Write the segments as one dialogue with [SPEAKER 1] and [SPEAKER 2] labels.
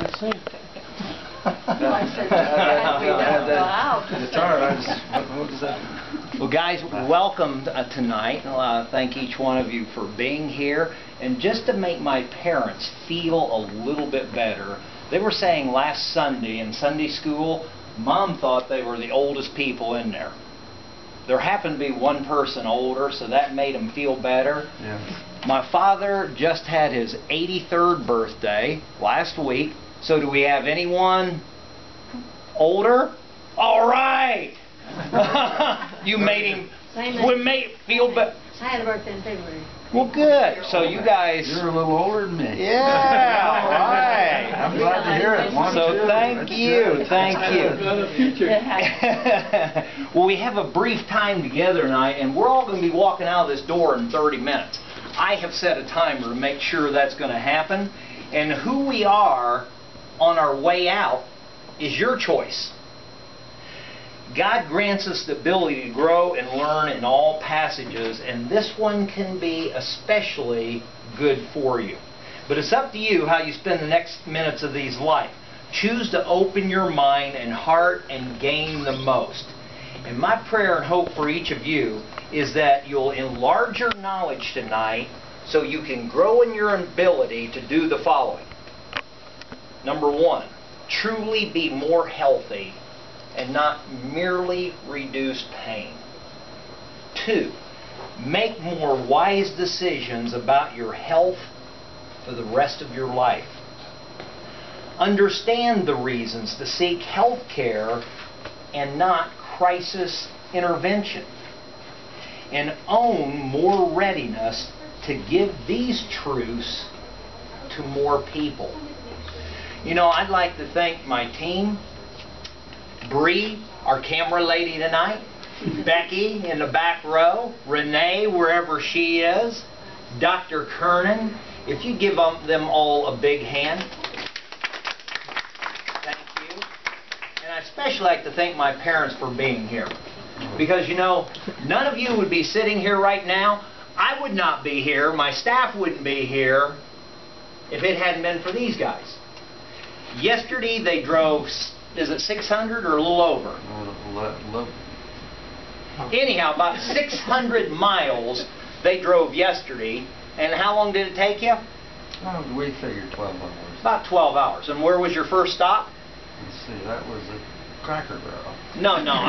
[SPEAKER 1] can't sing. Well, guys, welcome tonight. Thank each one of you for being here. And just to make my parents feel a little bit better, they were saying last Sunday in Sunday school, Mom thought they were the oldest people in there. There happened to be one person older, so that made them feel better.
[SPEAKER 2] Yeah.
[SPEAKER 1] My father just had his 83rd birthday last week. So do we have anyone older? All right. You made him feel better.
[SPEAKER 3] I had a birthday in February.
[SPEAKER 1] Well, good. So you guys...
[SPEAKER 2] You're a little older than me.
[SPEAKER 1] Yeah, all right.
[SPEAKER 2] I'm glad to hear it.
[SPEAKER 1] So thank you. Thank you. Well, we have a brief time together tonight, and we're all going to be walking out of this door in 30 minutes. I have set a timer to make sure that's going to happen. And who we are on our way out is your choice. God grants us the ability to grow and learn in all passages, and this one can be especially good for you. But it's up to you how you spend the next minutes of these life. Choose to open your mind and heart and gain the most. And my prayer and hope for each of you is that you'll enlarge your knowledge tonight so you can grow in your ability to do the following. Number one, truly be more healthy and not merely reduce pain. 2, make more wise decisions about your health for the rest of your life. Understand the reasons to seek health care and not crisis intervention. And own more readiness to give these truths to more people. You know, I'd like to thank my team. Bree, our camera lady tonight, Becky in the back row, Renee wherever she is, Dr. Kernan. If you give them all a big hand. Thank you. And I'd especially like to thank my parents for being here. Because, you know, none of you would be sitting here right now. I would not be here. My staff wouldn't be here if it hadn't been for these guys. Yesterday they drove... Is it 600 or a little over? Anyhow, about 600 miles they drove yesterday. And how long did it take you?
[SPEAKER 2] Oh, we figured 12 hours.
[SPEAKER 1] About 12 hours. And where was your first stop?
[SPEAKER 2] Let's see, that was a Cracker Barrel.
[SPEAKER 1] No, I'm not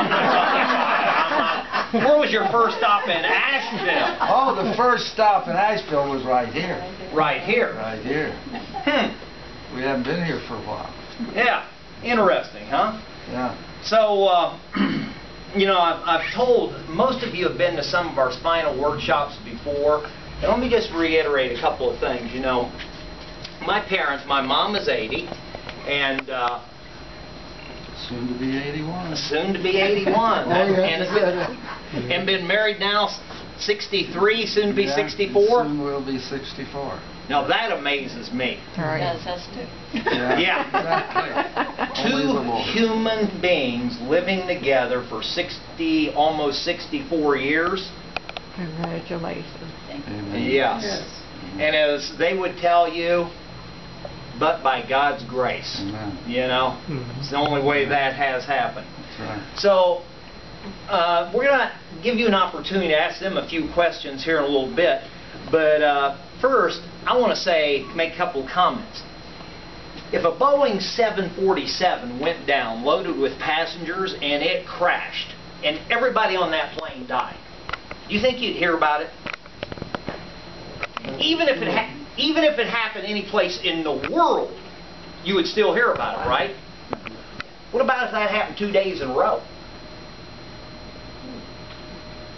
[SPEAKER 1] talking about. Where was your first stop in Asheville?
[SPEAKER 2] Oh, the first stop in Asheville was right here.
[SPEAKER 1] Right here?
[SPEAKER 2] Right here. We haven't been here for a while.
[SPEAKER 1] Yeah. Interesting, huh?
[SPEAKER 2] Yeah.
[SPEAKER 1] So, you know, I've told, most of you have been to some of our spinal workshops before, and let me just reiterate a couple of things. You know, my parents, my mom is 80, and
[SPEAKER 2] soon to be 81.
[SPEAKER 1] Soon to be 81. And been married now 63, soon to be 64.
[SPEAKER 2] Soon we'll be 64.
[SPEAKER 1] Now that amazes me.
[SPEAKER 3] Does us too.
[SPEAKER 1] Yeah.
[SPEAKER 2] Exactly.
[SPEAKER 1] Two human beings living together for almost 64 years.
[SPEAKER 4] Congratulations.
[SPEAKER 2] Amen.
[SPEAKER 1] Yes. And as they would tell you, but by God's grace.
[SPEAKER 2] Amen.
[SPEAKER 1] You know, it's the only way that has happened.
[SPEAKER 2] That's right.
[SPEAKER 1] So, we're going to give you an opportunity to ask them a few questions here in a little bit. But first, I want to make a couple of comments. If a Boeing 747 went down loaded with passengers and it crashed and everybody on that plane died, do you think you'd hear about it? Even if it happened any place in the world, you would still hear about it, right? What about if that happened 2 days in a row?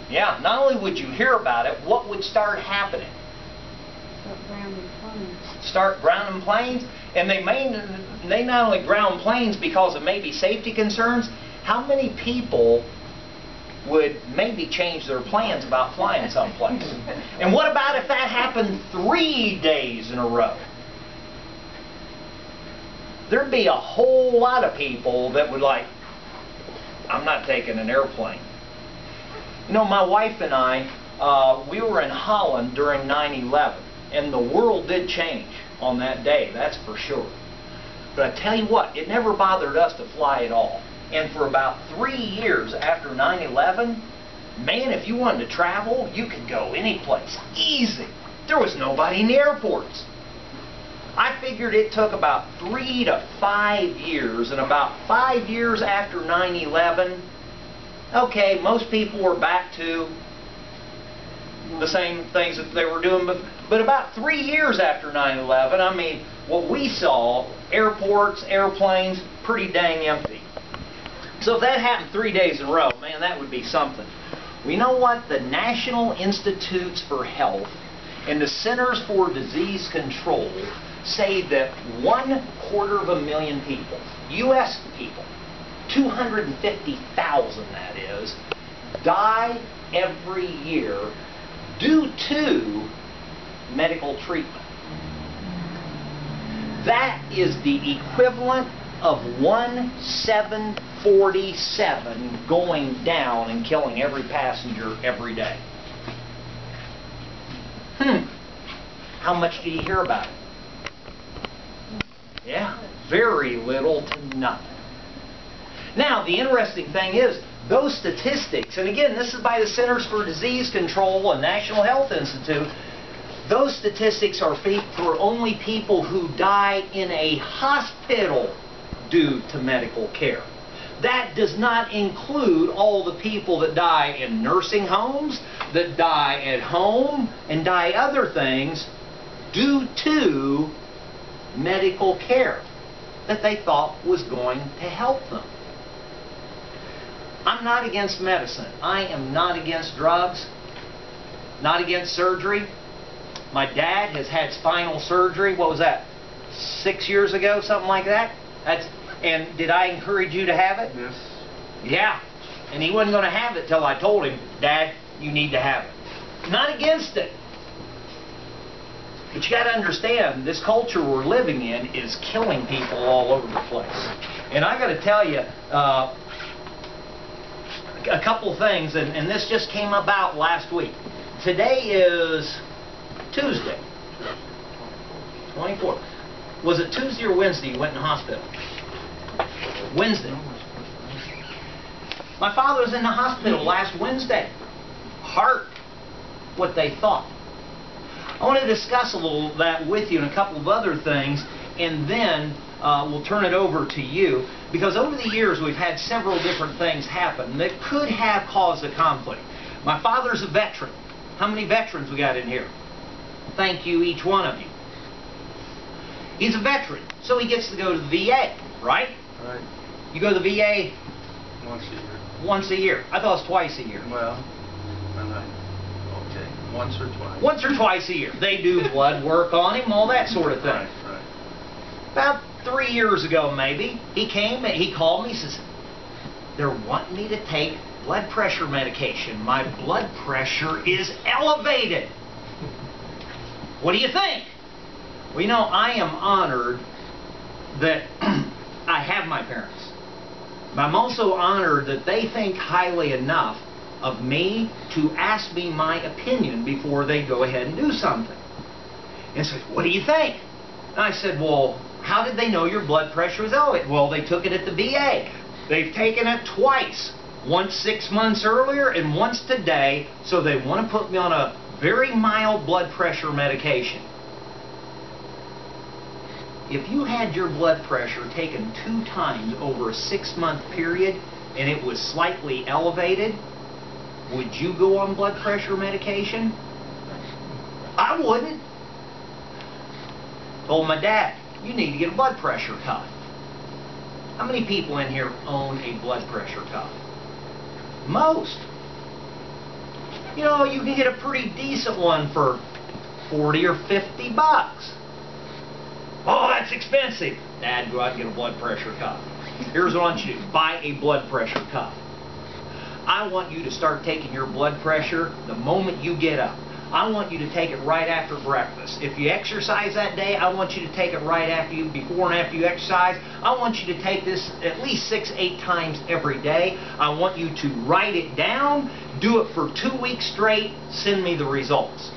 [SPEAKER 1] Yeah, not only would you hear about it, what would start happening? Start grounding planes. And they not only ground planes because of maybe safety concerns, how many people would maybe change their plans about flying someplace? And what about if that happened 3 days in a row? There'd be a whole lot of people that would like, I'm not taking an airplane. You know, my wife and I, we were in Holland during 9/11, and the world did change on that day, that's for sure. But I tell you what, it never bothered us to fly at all. And for about 3 years after 9/11, man, if you wanted to travel, you could go any place. Easy. There was nobody in the airports. I figured it took about 3 to 5 years, and about 5 years after 9/11, okay, most people were back to the same things that they were doing, but about 3 years after 9/11, I mean, what we saw, airports, airplanes, pretty dang empty. So if that happened 3 days in a row, man, that would be something. We know what? The National Institutes for Health and the Centers for Disease Control say that 250,000 people, U.S. people, 250,000 that is, die every year due to medical treatment. That is the equivalent of 747 going down and killing every passenger every day. How much do you hear about it? Yeah, very little to nothing. Now, the interesting thing is, those statistics, and again, this is by the Centers for Disease Control and National Health Institute, those statistics are for only people who die in a hospital due to medical care. That does not include all the people that die in nursing homes, that die at home, and die other things due to medical care that they thought was going to help them. I'm not against medicine. I am not against drugs, not against surgery. My dad has had spinal surgery, what was that, 6 years ago, something like that? And did I encourage you to have it?
[SPEAKER 2] Yes.
[SPEAKER 1] Yeah. And he wasn't going to have it till I told him, Dad, you need to have it. Not against it. But you got to understand, this culture we're living in is killing people all over the place. And I got to tell you, a couple things, and this just came about last week. Today is Tuesday, 24th. Was it Tuesday or Wednesday you went in the hospital? Wednesday. My father was in the hospital last Wednesday. Heart, what they thought. I want to discuss a little that with you and a couple of other things, and then we'll turn it over to you, because over the years we've had several different things happen that could have caused a conflict. My father's a veteran. How many veterans we got in here? Thank you, each one of you. He's a veteran, so he gets to go to the VA, right?
[SPEAKER 2] Right.
[SPEAKER 1] You go to the VA
[SPEAKER 2] Once a year.
[SPEAKER 1] once a year. I thought it was twice a year.
[SPEAKER 2] Well, okay, once or twice.
[SPEAKER 1] Once or twice a year. They do blood work on him, all that sort of thing.
[SPEAKER 2] Right.
[SPEAKER 1] About 3 years ago, maybe, he came and he called me. He says, they're wanting me to take blood pressure medication. My blood pressure is elevated. What do you think? Well, you know, I am honored that I have my parents. But I'm also honored that they think highly enough of me to ask me my opinion before they go ahead and do something. And said, what do you think? And I said, well, how did they know your blood pressure was elevated? Well, they took it at the VA. They've taken it twice. Once 6 months earlier and once today. So they want to put me on a very mild blood pressure medication. If you had your blood pressure taken 2 times over a 6-month period and it was slightly elevated, would you go on blood pressure medication? I wouldn't. Told my dad, you need to get a blood pressure cuff. How many people in here own a blood pressure cuff? Most. You know, you can get a pretty decent one for 40 or 50 bucks. Oh, that's expensive. Dad, go out and get a blood pressure cuff. Here's what I want you to do. Buy a blood pressure cuff. I want you to start taking your blood pressure the moment you get up. I want you to take it right after breakfast. If you exercise that day, I want you to take it right after you, before and after you exercise. I want you to take this at least 6-8 times every day. I want you to write it down, do it for 2 weeks straight, send me the results.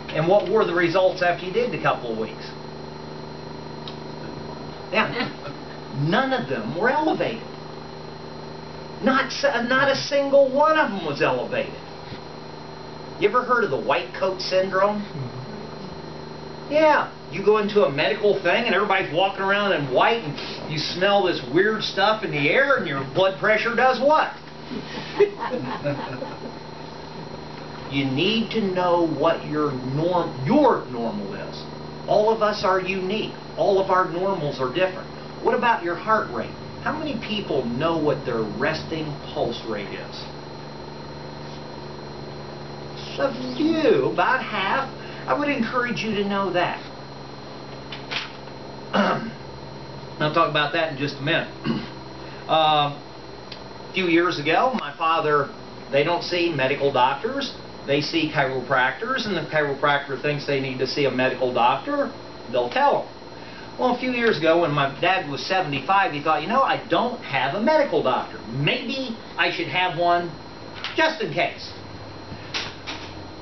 [SPEAKER 1] And what were the results after you did it a couple of weeks? Yeah. None of them were elevated. Not a single one of them was elevated. You ever heard of the white coat syndrome? Yeah. You go into a medical thing and everybody's walking around in white and you smell this weird stuff in the air and your blood pressure does what? You need to know what your normal is. All of us are unique. All of our normals are different. What about your heart rate? How many people know what their resting pulse rate is? A few, about half. I would encourage you to know that. I'll talk about that in just a minute. A few years ago, my father, they don't see medical doctors. They see chiropractors, and the chiropractor thinks they need to see a medical doctor. They'll tell them. Well, a few years ago, when my dad was 75, he thought, you know, I don't have a medical doctor. Maybe I should have one just in case.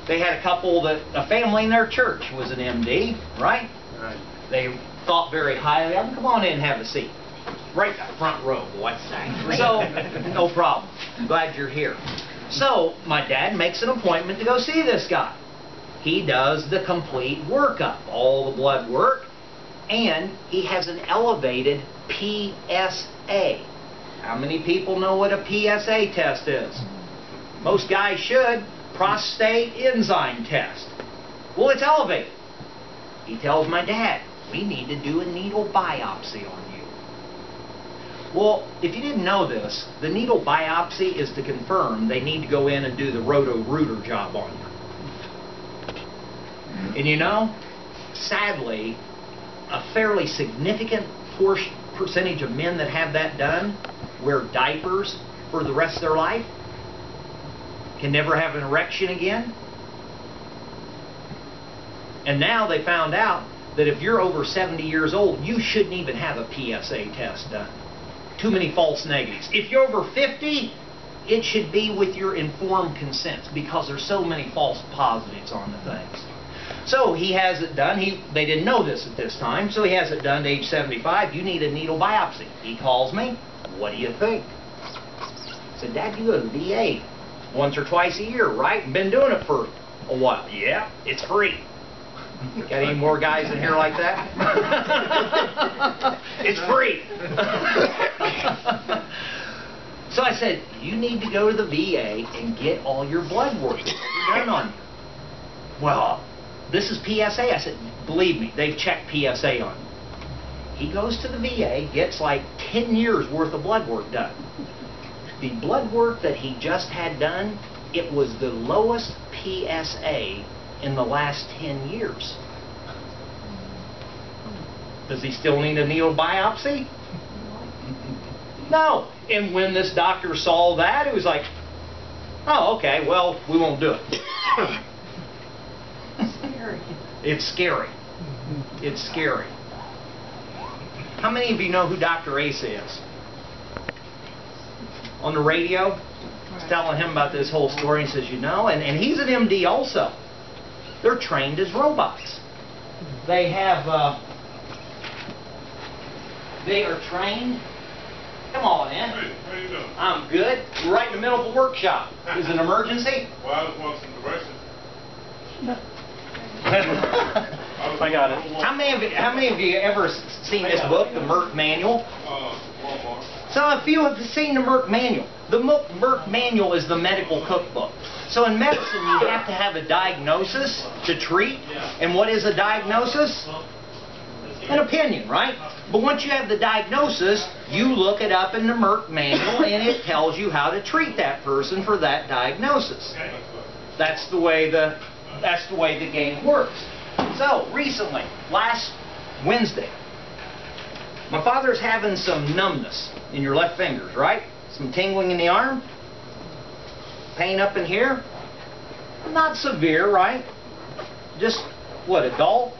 [SPEAKER 1] They had a family in their church was an MD, right?
[SPEAKER 2] Right.
[SPEAKER 1] They thought very highly of him. Come on in and have a seat. Right front row, boy. So, no problem. Glad you're here. So, my dad makes an appointment to go see this guy. He does the complete workup, all the blood work, and he has an elevated PSA. How many people know what a PSA test is? Most guys should. Prostate enzyme test. Well, it's elevated. He tells my dad, we need to do a needle biopsy on you. Well, if you didn't know this, the needle biopsy is to confirm they need to go in and do the roto-rooter job on you. And you know, sadly, a fairly significant percentage of men that have that done wear diapers for the rest of their life, can never have an erection again. And now they found out that if you're over 70 years old, you shouldn't even have a PSA test done. Too many false negatives. If you're over 50, it should be with your informed consent because there's so many false positives on the things. So he has it done. They didn't know this at this time, so he has it done to age 75. You need a needle biopsy. He calls me. What do you think? I said, Dad, you go to the VA once or twice a year, right? Been doing it for a while. Yeah, it's free. Got any more guys in here like that? It's free. So I said, you need to go to the VA and get all your blood work done on you. Well, this is PSA. I said, believe me, they've checked PSA on you. He goes to the VA, gets like 10 years worth of blood work done. The blood work that he just had done, it was the lowest PSA in the last 10 years. Does he still need a needle biopsy? No. And when this doctor saw that, it was like, oh, okay, well, we won't do it.
[SPEAKER 3] Scary.
[SPEAKER 1] It's scary. It's scary. How many of you know who Dr. Acton is? On the radio, I was telling him about this whole story. He says, you know, and he's an MD also. They're trained as robots. They have, they are trained. Come on in.
[SPEAKER 5] Hey, how you doing?
[SPEAKER 1] I'm good. We're right in the middle of a workshop. Is it an emergency?
[SPEAKER 5] Well, I just want some directions.
[SPEAKER 6] I got it.
[SPEAKER 1] How many of you ever seen this book, the Merck Manual?
[SPEAKER 5] Walmart.
[SPEAKER 1] So a few have seen the Merck Manual. The Merck Manual is the medical cookbook. So in medicine, you have to have a diagnosis to treat. And what is a diagnosis? An opinion, right? But once you have the diagnosis, you look it up in the Merck Manual, and it tells you how to treat that person for that diagnosis. That's the way the game works. So recently, last Wednesday, my father's having some numbness in your left fingers, right? Some tingling in the arm, pain up in here. Not severe, right? Just what, a dull?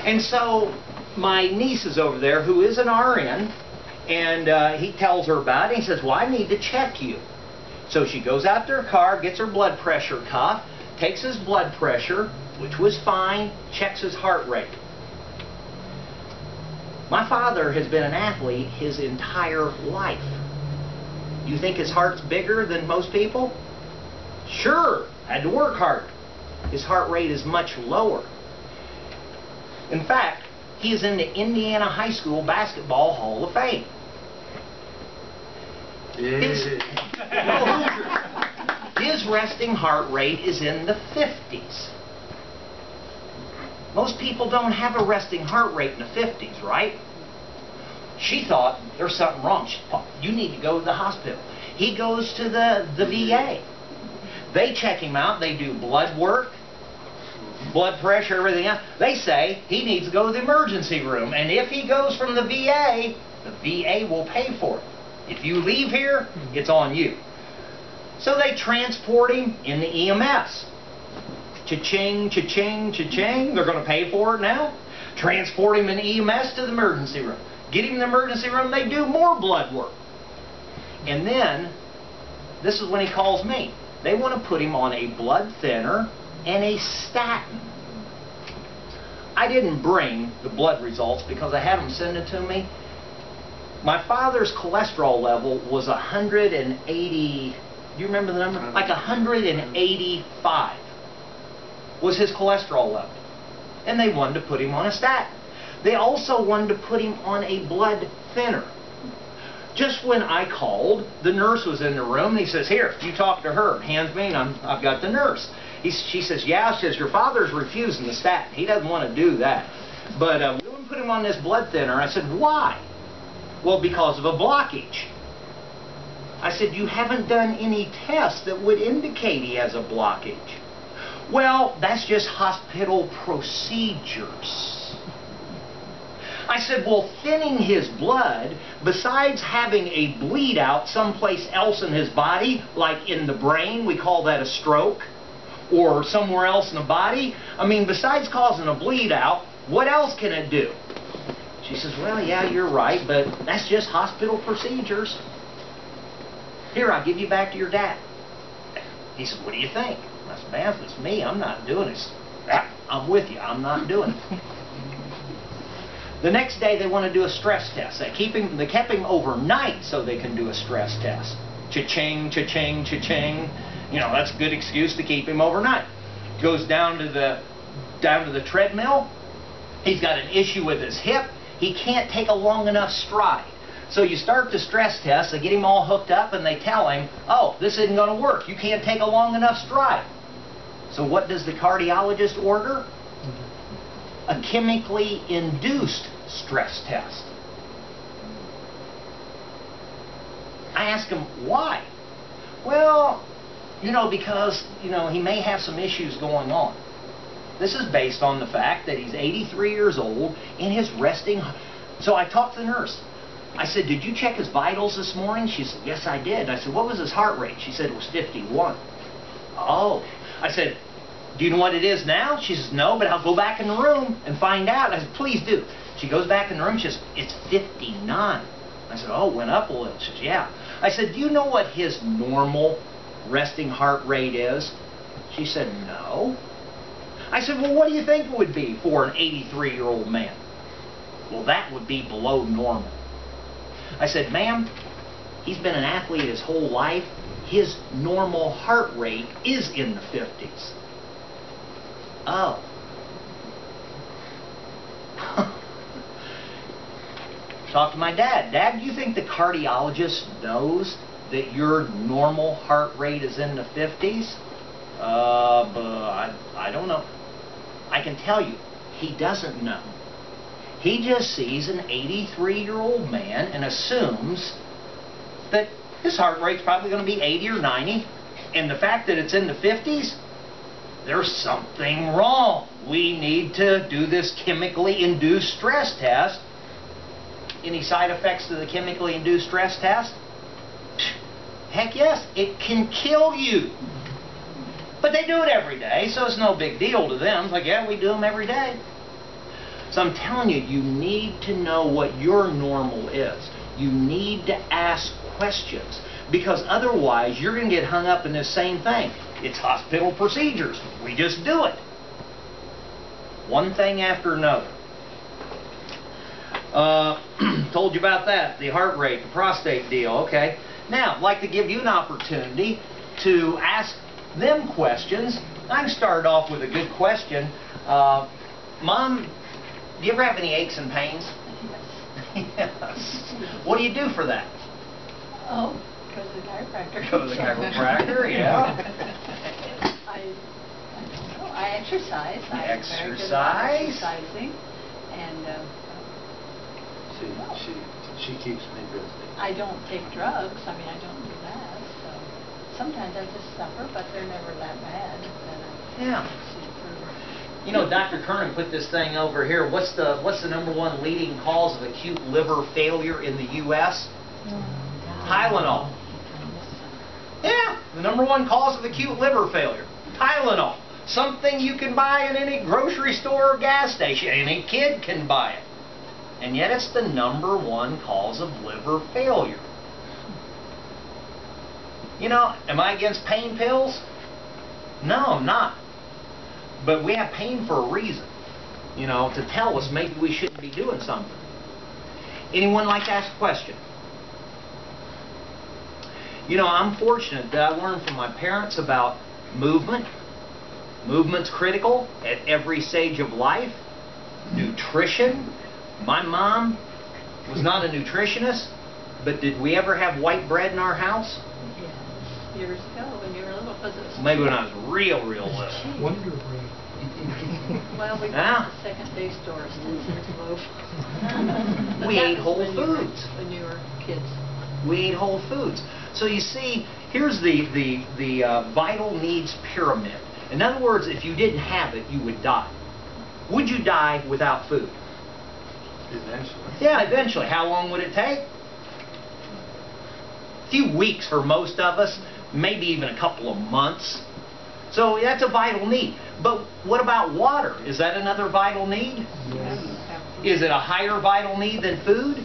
[SPEAKER 1] And so my niece is over there, who is an RN, and he tells her about it. He says, well, I need to check you. So she goes out to her car, gets her blood pressure cuff, takes his blood pressure, which was fine, checks his heart rate. My father has been an athlete his entire life. You think his heart's bigger than most people? Sure, had to work hard. His heart rate is much lower. In fact, he is in the Indiana High School Basketball Hall of Fame. His resting heart rate is in the 50s. Most people don't have a resting heart rate in the 50s, right? She thought there's something wrong. She thought, you need to go to the hospital. He goes to the VA. They check him out. They do blood work, blood pressure, everything else. They say he needs to go to the emergency room. And if he goes from the VA will pay for it. If you leave here, it's on you. So they transport him in the EMS. Cha-ching, cha-ching, cha-ching. They're going to pay for it now. Transport him in EMS to the emergency room. Get him in the emergency room, they do more blood work. And then, this is when he calls me. They want to put him on a blood thinner and a statin. I didn't bring the blood results because I had them send it to me. My father's cholesterol level was 180, do you remember the number? Like 185 was his cholesterol level. And they wanted to put him on a statin. They also wanted to put him on a blood thinner. Just when I called, the nurse was in the room. He says, here, you talk to her. Hands me, and I've got the nurse. She says, yeah, she says, your father's refusing the statin. He doesn't want to do that. But we want to put him on this blood thinner. I said, why? Well, because of a blockage. I said, you haven't done any tests that would indicate he has a blockage. Well, that's just hospital procedures. I said, well, thinning his blood, besides having a bleed out someplace else in his body, like in the brain, we call that a stroke, or somewhere else in the body, I mean, besides causing a bleed out, what else can it do? She says, well, yeah, you're right, but that's just hospital procedures. Here, I'll give you back to your dad. He said, what do you think? I said, man, if it's me, I'm not doing it. I'm with you. I'm not doing it. The next day, they want to do a stress test. They kept him overnight so they can do a stress test. Cha-ching, cha-ching, cha-ching. You know, that's a good excuse to keep him overnight. Goes down to the treadmill. He's got an issue with his hip. He can't take a long enough stride. So you start the stress test, they get him all hooked up, and they tell him, oh, this isn't going to work. You can't take a long enough stride. So what does the cardiologist order? A chemically induced stress test. I asked him, why? Well, you know, because, you know, he may have some issues going on. This is based on the fact that he's 83 years old and his resting. So I talked to the nurse. I said, did you check his vitals this morning? She said, yes, I did. I said, what was his heart rate? She said it was 51. Oh. I said, do you know what it is now? She says, no, but I'll go back in the room and find out. I said, please do. She goes back in the room. She says, it's 59. I said, oh, it went up a little. She says, yeah. I said, do you know what his normal resting heart rate is? She said, no. I said, well, what do you think it would be for an 83-year-old man? Well, that would be below normal. I said, ma'am, he's been an athlete his whole life. His normal heart rate is in the 50s. Oh. Talk to my dad. Dad, do you think the cardiologist knows that your normal heart rate is in the 50s? But I don't know. I can tell you, he doesn't know. He just sees an 83-year-old man and assumes that his heart rate's probably going to be 80 or 90. And the fact that it's in the 50s, there's something wrong. We need to do this chemically induced stress test. Any side effects to the chemically induced stress test? Heck yes, it can kill you. But they do it every day, so it's no big deal to them. It's like, yeah, we do them every day. So I'm telling you, you need to know what your normal is. You need to ask questions, because otherwise you're going to get hung up in this same thing. It's hospital procedures. We just do it. One thing after another. Told you about that, the heart rate, the prostate deal, okay. Now, I'd like to give you an opportunity to ask them questions. I can start off with a good question. Mom, do you ever have any aches and pains? Yes. What do you do for that?
[SPEAKER 3] Oh, go to the chiropractor.
[SPEAKER 1] Go to the chiropractor, yeah.
[SPEAKER 3] I don't know. I exercise. I'm very good at
[SPEAKER 1] Exercise.
[SPEAKER 3] exercising. And
[SPEAKER 2] She keeps me busy.
[SPEAKER 3] I don't take drugs. I mean, I don't do that. So sometimes I just suffer, but they're never that bad.
[SPEAKER 1] Yeah. You know, Dr. Kernan put this thing over here. What's the #1 leading cause of acute liver failure in the U.S.? Tylenol. Yeah, the #1 cause of acute liver failure. Tylenol. Something you can buy in any grocery store or gas station. Any kid can buy it. And yet it's the #1 cause of liver failure. You know, am I against pain pills? No, I'm not. But we have pain for a reason. You know, to tell us maybe we shouldn't be doing something. Anyone like to ask a question? You know, I'm fortunate that I learned from my parents about movement. Movement's critical at every stage of life. Nutrition. My mom was not a nutritionist, but did we ever have white bread in our house?
[SPEAKER 3] yes, years ago when you were little, because it was
[SPEAKER 1] Maybe when I was real little.
[SPEAKER 2] Wonder Bread.
[SPEAKER 3] well, we
[SPEAKER 1] Yeah.
[SPEAKER 3] went to the second-day store, 10 cents a loaf. But
[SPEAKER 1] We
[SPEAKER 3] that
[SPEAKER 1] ate
[SPEAKER 3] was
[SPEAKER 1] Whole
[SPEAKER 3] when you were-
[SPEAKER 1] Foods.
[SPEAKER 3] when you were kids.
[SPEAKER 1] We ate whole foods. So you see, here's the vital needs pyramid. In other words, if you didn't have it, you would die. Would you die without food?
[SPEAKER 2] Eventually.
[SPEAKER 1] Yeah, eventually. How long would it take? A few weeks for most of us, maybe even a couple of months. So that's a vital need. But what about water? Is that another vital need? Is it a higher vital need than food?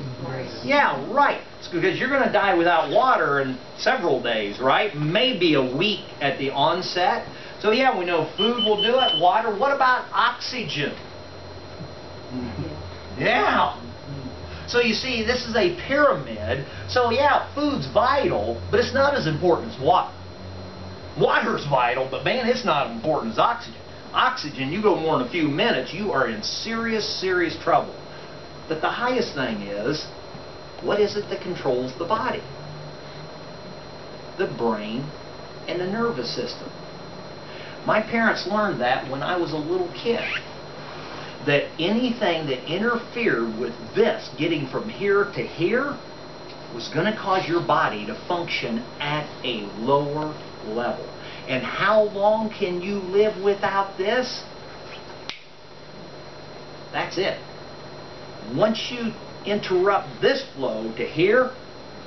[SPEAKER 1] Yeah, right. It's because you're going to die without water in several days, right? Maybe a week at the onset. So yeah, we know food will do it. Water. What about oxygen? Yeah. So you see, this is a pyramid. So yeah, food's vital, but it's not as important as water. Water's vital, but man, it's not as important as oxygen. Oxygen, you go more than a few minutes, you are in serious, serious trouble. But the highest thing is, what is it that controls the body? The brain and the nervous system. My parents learned that when I was a little kid. That anything that interfered with this, getting from here to here, was going to cause your body to function at a lower level. And how long can you live without this? That's it. Once you interrupt this flow to here,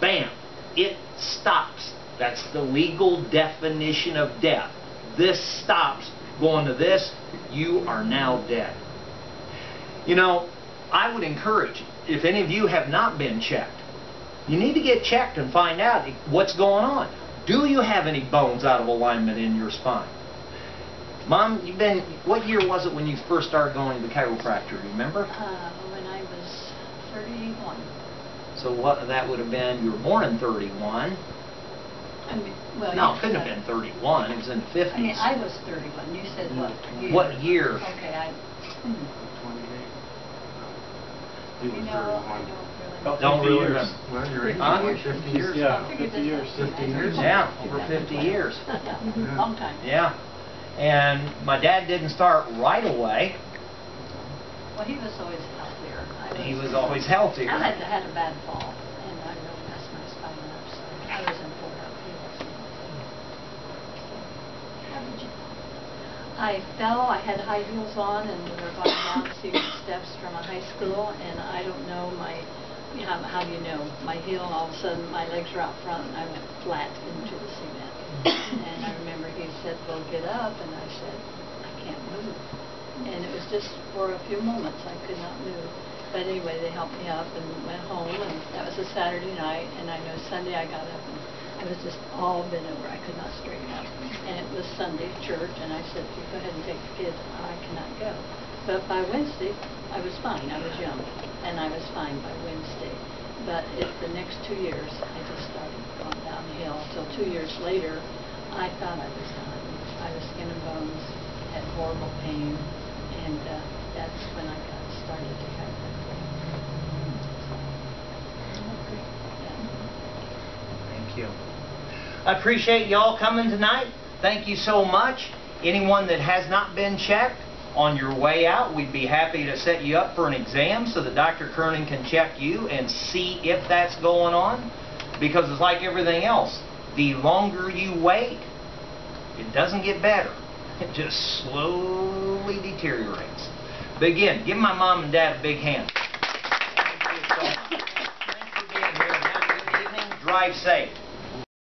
[SPEAKER 1] bam, it stops. That's the legal definition of death. This stops. Going to this, you are now dead. You know, I would encourage, if any of you have not been checked, you need to get checked and find out what's going on. Do you have any bones out of alignment in your spine? Mom, what year was it when you first started going to the chiropractor, remember?
[SPEAKER 3] When I was 31.
[SPEAKER 1] So what that would have been, you were born in 31.
[SPEAKER 3] I mean, well,
[SPEAKER 1] No,
[SPEAKER 3] you
[SPEAKER 1] it couldn't have
[SPEAKER 3] said-
[SPEAKER 1] been 31, it was in the 50s.
[SPEAKER 3] I mean, I was 31. You said what year?
[SPEAKER 1] What year?
[SPEAKER 3] Okay,
[SPEAKER 2] 28. He
[SPEAKER 3] you
[SPEAKER 2] was
[SPEAKER 3] know, I
[SPEAKER 2] 31.
[SPEAKER 3] don't really.
[SPEAKER 1] Don't
[SPEAKER 6] 50
[SPEAKER 1] really
[SPEAKER 6] years.
[SPEAKER 1] remember.
[SPEAKER 2] Well, you're 80,
[SPEAKER 1] Huh?
[SPEAKER 2] 50 years.
[SPEAKER 6] Yeah,
[SPEAKER 3] I figured
[SPEAKER 6] 50 years.
[SPEAKER 3] that-
[SPEAKER 2] 50 years.
[SPEAKER 1] Yeah, over 50 years.
[SPEAKER 3] Yeah, long time.
[SPEAKER 1] Yeah. And my dad didn't start right away.
[SPEAKER 3] Well, he was always healthier.
[SPEAKER 1] He was always healthier.
[SPEAKER 3] I had a bad fall, and I really messed my spine up, so I was in full health. He wasn't. How did you fall? I fell. I had high heels on, and we were going down two steps from a high school, and I don't know how do you know? My heel, all of a sudden, my legs were out front, and I went flat into the cement. And I remember he said, "Well, get up," and I said, "I can't move." And it was just for a few moments I could not move. But anyway, they helped me up and went home, and that was a Saturday night, and I know Sunday I got up and I was just all bent over. I could not straighten up. And it was Sunday church, and I said, "You go ahead and take the kids. I cannot go." But by Wednesday, I was fine. I was young, and I was fine by Wednesday. But the next 2 years, I just started going downhill. So 2 years later, I thought I was done. I was skin and bones, had horrible pain, and that's when I got started to have that.
[SPEAKER 1] Thank you. I appreciate y'all coming tonight. Thank you so much. Anyone that has not been checked, on your way out, we'd be happy to set you up for an exam so that Dr. Kernan can check you and see if that's going on. Because it's like everything else. The longer you wait, it doesn't get better. It just slowly deteriorates. But again, give my mom and dad a big hand. Thank you so much. Thanks for being here. Have a good evening. Drive safe.